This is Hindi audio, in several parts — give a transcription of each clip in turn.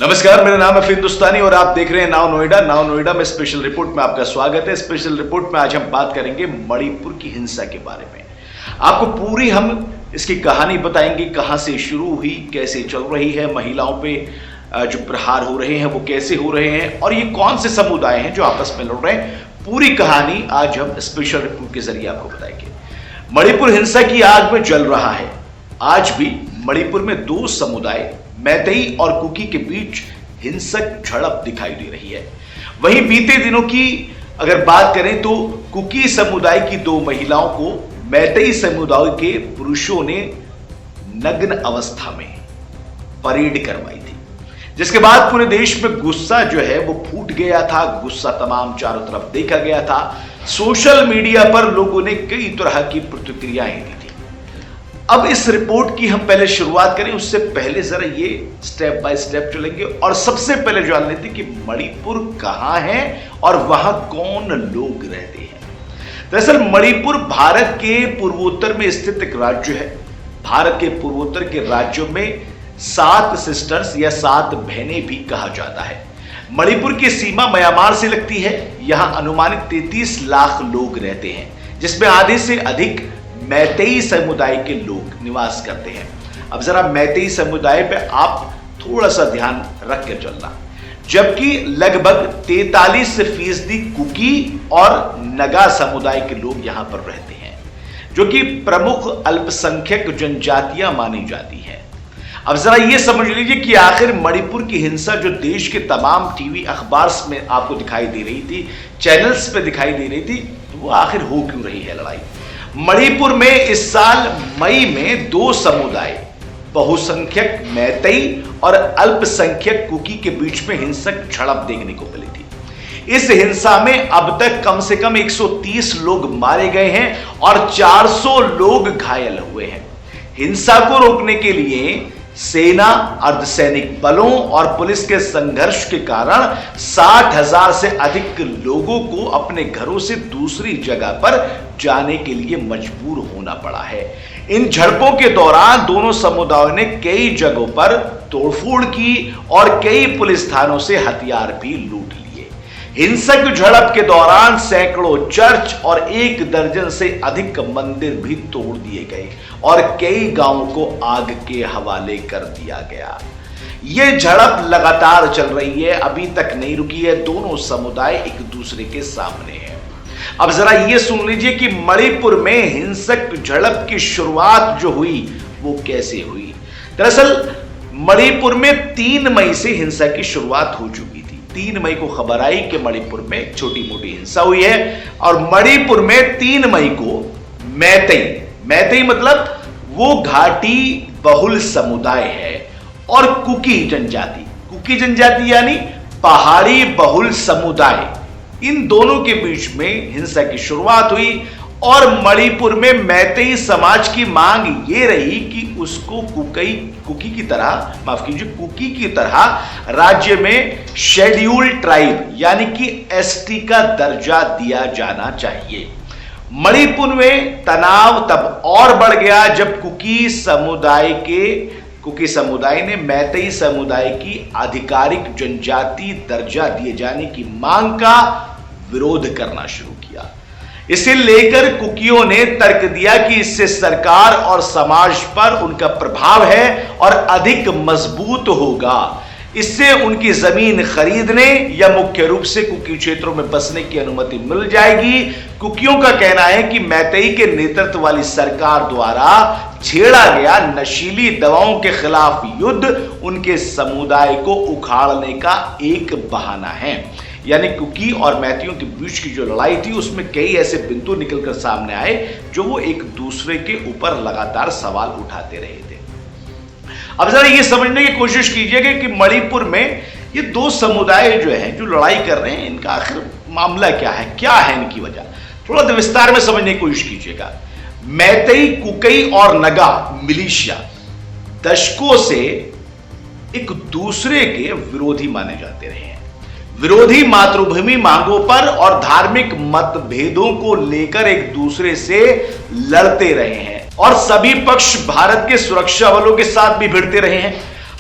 नमस्कार, मेरा नाम है हिंदुस्तानी और आप देख रहे हैं नाउ नोएडा। नाउ नोएडा में स्पेशल रिपोर्ट में आपका स्वागत है। स्पेशल रिपोर्ट में आज हम बात करेंगे मणिपुर की हिंसा के बारे में। आपको पूरी हम इसकी कहानी बताएंगे, कहां से शुरू हुई, कैसे चल रही है, महिलाओं पे जो प्रहार हो रहे हैं वो कैसे हो रहे हैं और ये कौन से समुदाय हैं जो आपस में लड़ रहे हैं। पूरी कहानी आज हम स्पेशल रिपोर्ट के जरिए आपको बताएंगे। मणिपुर हिंसा की आग में जल रहा है। आज भी मणिपुर में दो समुदाय मैतेई और कुकी के बीच हिंसक झड़प दिखाई दे रही है। वहीं बीते दिनों की अगर बात करें तो कुकी समुदाय की दो महिलाओं को मैतेई समुदाय के पुरुषों ने नग्न अवस्था में परेड करवाई थी, जिसके बाद पूरे देश में गुस्सा जो है वो फूट गया था। गुस्सा तमाम चारों तरफ देखा गया था। सोशल मीडिया पर लोगों ने कई तरह की प्रतिक्रियाएं दी थी। अब इस रिपोर्ट की हम पहले शुरुआत करें, उससे पहले जरा ये स्टेप बाय स्टेप चलेंगे और सबसे पहले जान लेते कि मणिपुर कहां है और वहां कौन लोग रहते हैं। दरअसल मणिपुर भारत के पूर्वोत्तर में स्थित एक राज्य है। भारत के पूर्वोत्तर के राज्यों में 7 सिस्टर्स या 7 बहनें भी कहा जाता है। मणिपुर की सीमा म्यांमार से लगती है। यहां अनुमानित 33 लाख लोग रहते हैं, जिसमें आधे से अधिक मैतेई समुदाय के लोग निवास करते हैं। अब जरा मैतेई समुदाय पे आप थोड़ा सा ध्यान रख के चलना, जबकि लगभग 43% कुकी और नगा समुदाय के लोग यहां पर रहते हैं, जो कि प्रमुख अल्पसंख्यक जनजातियां मानी जाती हैं। अब जरा यह समझ लीजिए कि आखिर मणिपुर की हिंसा जो देश के तमाम टीवी अखबार में आपको दिखाई दे रही थी, चैनल्स पे दिखाई दे रही थी, वो आखिर हो क्यों रही है लड़ाई। मणिपुर में इस साल मई में 2 समुदाय, बहुसंख्यक मैतेई और अल्पसंख्यक कुकी के बीच में हिंसक झड़प देखने को मिली थी। इस हिंसा में अब तक कम से कम 130 लोग मारे गए हैं और 400 लोग घायल हुए हैं। हिंसा को रोकने के लिए सेना, अर्धसैनिक बलों और पुलिस के संघर्ष के कारण 60,000 से अधिक लोगों को अपने घरों से दूसरी जगह पर जाने के लिए मजबूर होना पड़ा है। इन झड़पों के दौरान दोनों समुदायों ने कई जगहों पर तोड़फोड़ की और कई पुलिस थानों से हथियार भी लूट लिए। हिंसक झड़प के दौरान सैकड़ों चर्च और 1 दर्जन से अधिक मंदिर भी तोड़ दिए गए और कई गांवों को आग के हवाले कर दिया गया। यह झड़प लगातार चल रही है, अभी तक नहीं रुकी है। दोनों समुदाय एक दूसरे के सामने हैं। अब जरा यह सुन लीजिए कि मणिपुर में हिंसक झड़प की शुरुआत जो हुई वो कैसे हुई। दरअसल मणिपुर में 3 मई से हिंसा की शुरुआत हो चुकी थी। 3 मई को खबर आई कि मणिपुर में छोटी मोटी हिंसा हुई है और मणिपुर में 3 मई को मैतेई मतलब वो घाटी बहुल समुदाय है और कुकी जनजाति यानी पहाड़ी बहुल समुदाय, इन दोनों के बीच में हिंसा की शुरुआत हुई। और मणिपुर में मैतेई समाज की मांग ये रही कि उसको कुकी की तरह राज्य में शेड्यूल्ड ट्राइब यानी कि एसटी का दर्जा दिया जाना चाहिए। मणिपुर में तनाव तब और बढ़ गया जब कुकी समुदाय ने मैतेई समुदाय की आधिकारिक जनजाति दर्जा दिए जाने की मांग का विरोध करना शुरू किया। इसे लेकर कुकियों ने तर्क दिया कि इससे सरकार और समाज पर उनका प्रभाव है और अधिक मजबूत होगा। इससे उनकी जमीन खरीदने या मुख्य रूप से कुकी क्षेत्रों में बसने की अनुमति मिल जाएगी। कुकियों का कहना है कि मैतेई के नेतृत्व वाली सरकार द्वारा छेड़ा गया नशीली दवाओं के खिलाफ युद्ध उनके समुदाय को उखाड़ने का एक बहाना है। यानी कुकी और मैतेइयों के बीच की जो लड़ाई थी उसमें कई ऐसे बिंदु निकलकर सामने आए जो वो एक दूसरे के ऊपर लगातार सवाल उठाते रहे थे। अब जरा ये समझने की कोशिश कीजिएगा कि मणिपुर में ये 2 समुदाय जो हैं जो लड़ाई कर रहे हैं, इनका आखिर मामला क्या है इनकी वजह, थोड़ा विस्तार में समझने की कोशिश कीजिएगा। मैतेई, कुकी और नगा मिलिशिया दशकों से एक दूसरे के विरोधी माने जाते रहे हैं। विरोधी मातृभूमि मांगों पर और धार्मिक मतभेदों को लेकर एक दूसरे से लड़ते रहे हैं और सभी पक्ष भारत के सुरक्षा बलों के साथ भी भिड़ते रहे हैं।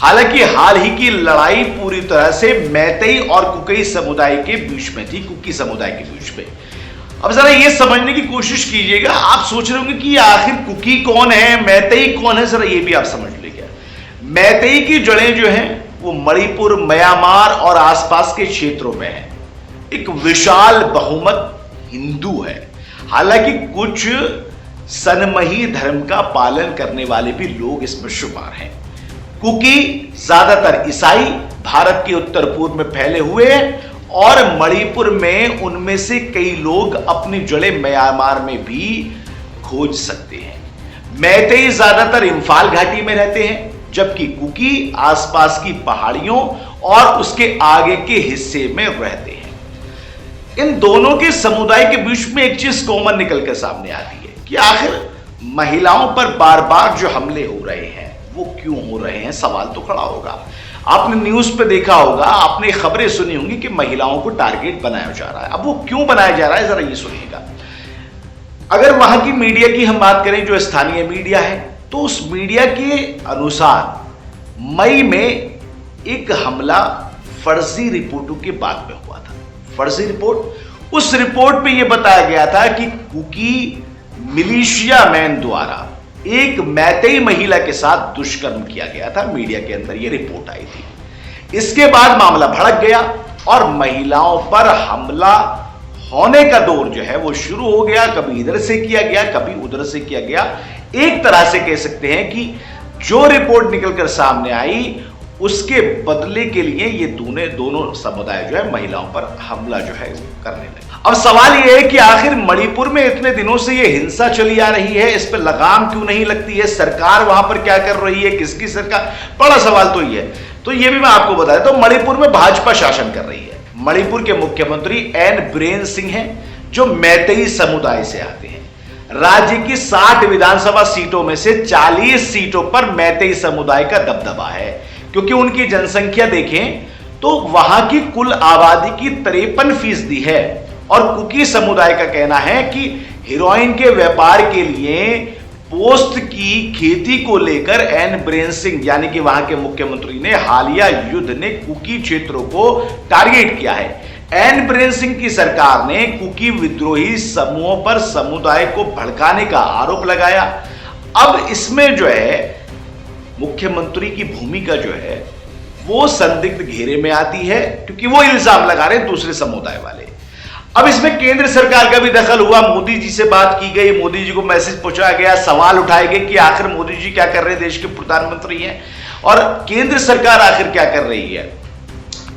हालांकि हाल ही की लड़ाई पूरी तरह से मैतेई और कुकी समुदाय के बीच में थी, कुकी समुदाय के बीच में। अब जरा ये समझने की कोशिश कीजिएगा, आप सोच रहे होंगे कि आखिर कुकी कौन है, मैतेई कौन है, जरा ये भी आप समझ लीजिए। मैतेई की जड़ें जो हैं वो मणिपुर, म्यांमार और आसपास के क्षेत्रों में है। एक विशाल बहुमत हिंदू है, हालांकि कुछ सनमही धर्म का पालन करने वाले भी लोग इसमें शुमार हैं। कुकी ज्यादातर ईसाई भारत के उत्तर पूर्व में फैले हुए हैं और मणिपुर में उनमें से कई लोग अपनी जड़ें म्यांमार में भी खोज सकते हैं। मैतेई ज्यादातर इंफाल घाटी में रहते हैं, जबकि कुकी आसपास की पहाड़ियों और उसके आगे के हिस्से में रहते हैं। इन दोनों के समुदाय के बीच में एक चीज कॉमन निकल कर सामने आती है कि आखिर महिलाओं पर बार बार जो हमले हो रहे हैं वो क्यों हो रहे हैं, सवाल तो खड़ा होगा। आपने न्यूज पे देखा होगा, आपने खबरें सुनी होंगी कि महिलाओं को टारगेट बनाया जा रहा है। अब वो क्यों बनाया जा रहा है, जरा ये सुनिएगा। अगर वहां की मीडिया की हम बात करें, जो स्थानीय मीडिया है, तो उस मीडिया के अनुसार मई में एक हमला फर्जी रिपोर्टों के बाद में हुआ था। फर्जी रिपोर्ट, उस रिपोर्ट पे यह बताया गया था कि कुकी मिलिशिया मैन द्वारा एक मैतेई महिला के साथ दुष्कर्म किया गया था। मीडिया के अंदर यह रिपोर्ट आई थी। इसके बाद मामला भड़क गया और महिलाओं पर हमला होने का दौर जो है वो शुरू हो गया। कभी इधर से किया गया, कभी उधर से किया गया। एक तरह से कह सकते हैं कि जो रिपोर्ट निकलकर सामने आई उसके बदले के लिए ये दोनों समुदाय जो है महिलाओं पर हमला जो है करने लगे। अब सवाल ये है कि आखिर मणिपुर में इतने दिनों से ये हिंसा चली आ रही है, इस पर लगाम क्यों नहीं लगती है, सरकार वहां पर क्या कर रही है, किसकी सरकार, बड़ा सवाल तो ये है। तो ये भी मैं आपको बता देता हूं, मणिपुर में भाजपा शासन कर रही है। मणिपुर के मुख्यमंत्री एन बीरेन सिंह हैं, जो मैतेई समुदाय से आते हैं। राज्य की 60 विधानसभा सीटों में से 40 सीटों पर मैतेई समुदाय का दबदबा है, क्योंकि उनकी जनसंख्या देखें तो वहां की कुल आबादी की 53% है। और कुकी समुदाय का कहना है कि हेरोइन के व्यापार के लिए पोस्त की खेती को लेकर एन बीरेन सिंह यानी कि वहां के मुख्यमंत्री ने हालिया युद्ध ने कुकी क्षेत्रों को टारगेट किया है। एन बीरेन सिंह की सरकार ने कुकी विद्रोही समूहों पर समुदाय को भड़काने का आरोप लगाया। अब इसमें जो है मुख्यमंत्री की भूमिका जो है वो संदिग्ध घेरे में आती है, क्योंकि वो इल्जाम लगा रहे हैं दूसरे समुदाय वाले। अब इसमें केंद्र सरकार का भी दखल हुआ, मोदी जी से बात की गई, मोदी जी को मैसेज पहुंचाया गया, सवाल उठाए गए कि आखिर मोदी जी क्या कर रहे हैं, देश के प्रधानमंत्री हैं, और केंद्र सरकार आखिर क्या कर रही है।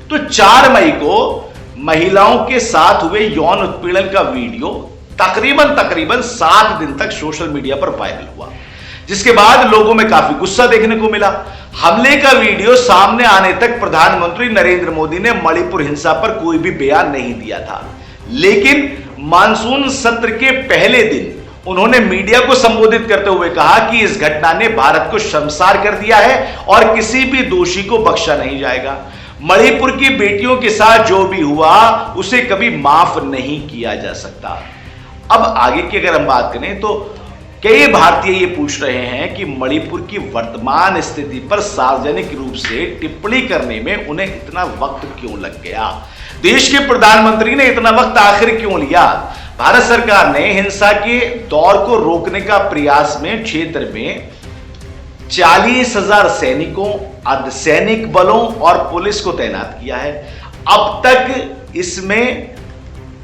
तो 4 मई को महिलाओं के साथ हुए यौन उत्पीड़न का वीडियो तकरीबन 7 दिन तक सोशल मीडिया पर वायरल हुआ, जिसके बाद लोगों में काफी गुस्सा देखने को मिला। हमले का वीडियो सामने आने तक प्रधानमंत्री नरेंद्र मोदी ने मणिपुर हिंसा पर कोई भी बयान नहीं दिया था, लेकिन मानसून सत्र के पहले दिन उन्होंने मीडिया को संबोधित करते हुए कहा कि इस घटना ने भारत को शर्मसार कर दिया है और किसी भी दोषी को बख्शा नहीं जाएगा। मणिपुर की बेटियों के साथ जो भी हुआ उसे कभी माफ नहीं किया जा सकता। अब आगे की अगर हम बात करें तो कई भारतीय ये पूछ रहे हैं कि मणिपुर की वर्तमान स्थिति पर सार्वजनिक रूप से टिप्पणी करने में उन्हें इतना वक्त क्यों लग गया, देश के प्रधानमंत्री ने इतना वक्त आखिर क्यों लिया। भारत सरकार ने हिंसा के दौर को रोकने का प्रयास में क्षेत्र में 40,000 सैनिकों, अर्धसैनिक बलों और पुलिस को तैनात किया है। अब तक इसमें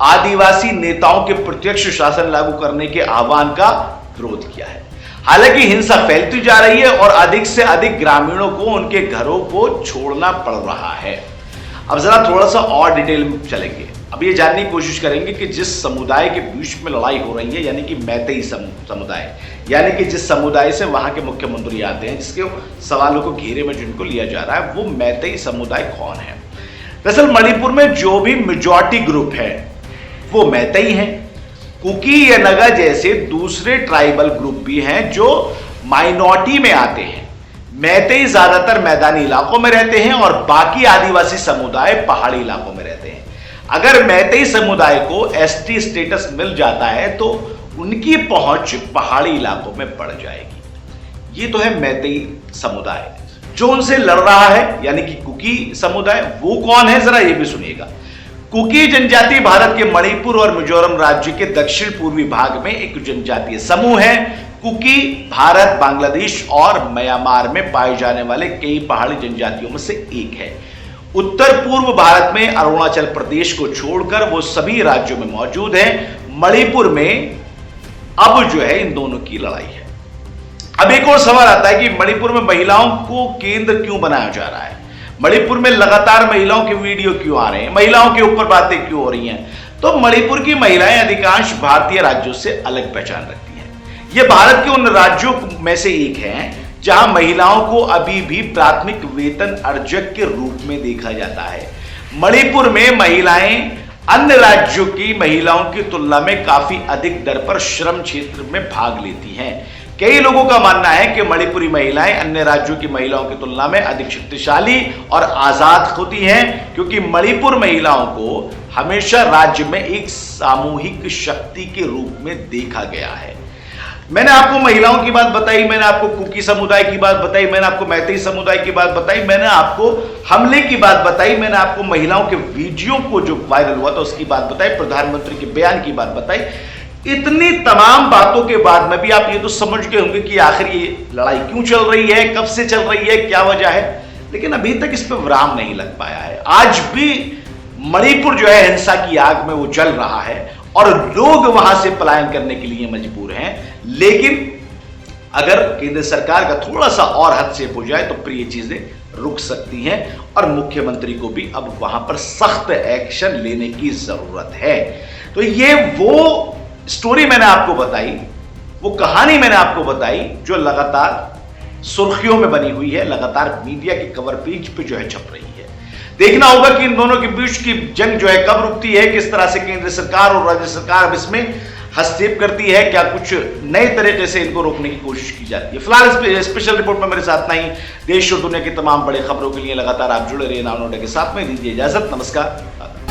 आदिवासी नेताओं के प्रत्यक्ष शासन लागू करने के आह्वान का विरोध किया है। हालांकि हिंसा फैलती जा रही है और अधिक से अधिक ग्रामीणों को उनके घरों को छोड़ना पड़ रहा है। अब जरा थोड़ा सा और डिटेल में चलेंगे। अब ये जानने की कोशिश करेंगे कि जिस समुदाय के बीच में लड़ाई हो रही है, यानी कि मैतेई समुदाय, यानी कि जिस समुदाय से वहां के मुख्यमंत्री आते हैं, जिसके सवालों को घेरे में जिनको लिया जा रहा है, वो मैतेई समुदाय कौन है। दरअसल मणिपुर में जो भी मेजॉरिटी ग्रुप है वो मैतेई हैं। कुकी या नगा जैसे दूसरे ट्राइबल ग्रुप भी हैं जो माइनॉरिटी में आते हैं। मैतेई ज्यादातर मैदानी इलाकों में रहते हैं और बाकी आदिवासी समुदाय पहाड़ी इलाकों में रहते हैं। अगर मैतेई समुदाय को एसटी स्टेटस मिल जाता है तो उनकी पहुंच पहाड़ी इलाकों में बढ़ जाएगी। ये तो है मैतेई समुदाय। जो उनसे लड़ रहा है यानी कि कुकी समुदाय, वो कौन है जरा ये भी सुनिएगा। कुकी जनजाति भारत के मणिपुर और मिजोरम राज्य के दक्षिण पूर्वी भाग में एक जनजातीय समूह है। कुकी भारत, बांग्लादेश और म्यांमार में पाए जाने वाले कई पहाड़ी जनजातियों में से एक है। उत्तर पूर्व भारत में अरुणाचल प्रदेश को छोड़कर वो सभी राज्यों में मौजूद है। मणिपुर में अब जो है इन दोनों की लड़ाई है। अब एक और सवाल आता है कि मणिपुर में महिलाओं को केंद्र क्यों बनाया जा रहा है, मणिपुर में लगातार महिलाओं के वीडियो क्यों आ रहे हैं, महिलाओं के ऊपर बातें क्यों हो रही हैं। तो मणिपुर की महिलाएं अधिकांश भारतीय राज्यों से अलग पहचान रखती हैं। ये भारत के उन राज्यों में से एक है जहां महिलाओं को अभी भी प्राथमिक वेतन अर्जक के रूप में देखा जाता है। मणिपुर में महिलाएं अन्य राज्यों की महिलाओं की तुलना में काफी अधिक दर पर श्रम क्षेत्र में भाग लेती हैं। कई लोगों का मानना है कि मणिपुरी महिलाएं अन्य राज्यों की महिलाओं की तुलना में अधिक शक्तिशाली और आजाद होती हैं, क्योंकि मणिपुर महिलाओं को हमेशा राज्य में एक सामूहिक शक्ति के रूप में देखा गया है। मैंने आपको महिलाओं की बात बताई, मैंने आपको कुकी समुदाय की बात बताई, मैंने आपको मैतेई समुदाय की बात बताई, मैंने आपको हमले की बात बताई, मैंने आपको महिलाओं के वीडियो को जो वायरल हुआ था उसकी बात बताई, प्रधानमंत्री के बयान की बात बताई। इतनी तमाम बातों के बाद में भी आप ये तो समझ गए होंगे कि आखिर ये लड़ाई क्यों चल रही है, कब से चल रही है, क्या वजह है। लेकिन अभी तक इस पर विराम नहीं लग पाया है। आज भी मणिपुर जो है हिंसा की आग में वो जल रहा है और लोग वहां से पलायन करने के लिए मजबूर हैं। लेकिन अगर केंद्र सरकार का थोड़ा सा और हस्तक्षेप हो जाए तो फिर ये चीजें रुक सकती हैं और मुख्यमंत्री को भी अब वहां पर सख्त एक्शन लेने की जरूरत है। तो ये वो स्टोरी मैंने आपको बताई, वो कहानी मैंने आपको बताई जो लगातार सुर्खियों में बनी हुई है, लगातार मीडिया के कवर पेज पे जो है छप रही है। देखना होगा कि इन दोनों के बीच की जंग जो है कब रुकती है, किस तरह से केंद्र सरकार और राज्य सरकार अब इसमें हस्तक्षेप करती है, क्या कुछ नए तरीके से इनको रोकने की कोशिश की जाती है। फिलहाल स्पेशल रिपोर्ट में मेरे साथ नहीं, देश और दुनिया की तमाम बड़ी खबरों के लिए लगातार आप जुड़े रहिए नाव नोएडा के साथ में। दीजिए इजाजत, नमस्कार।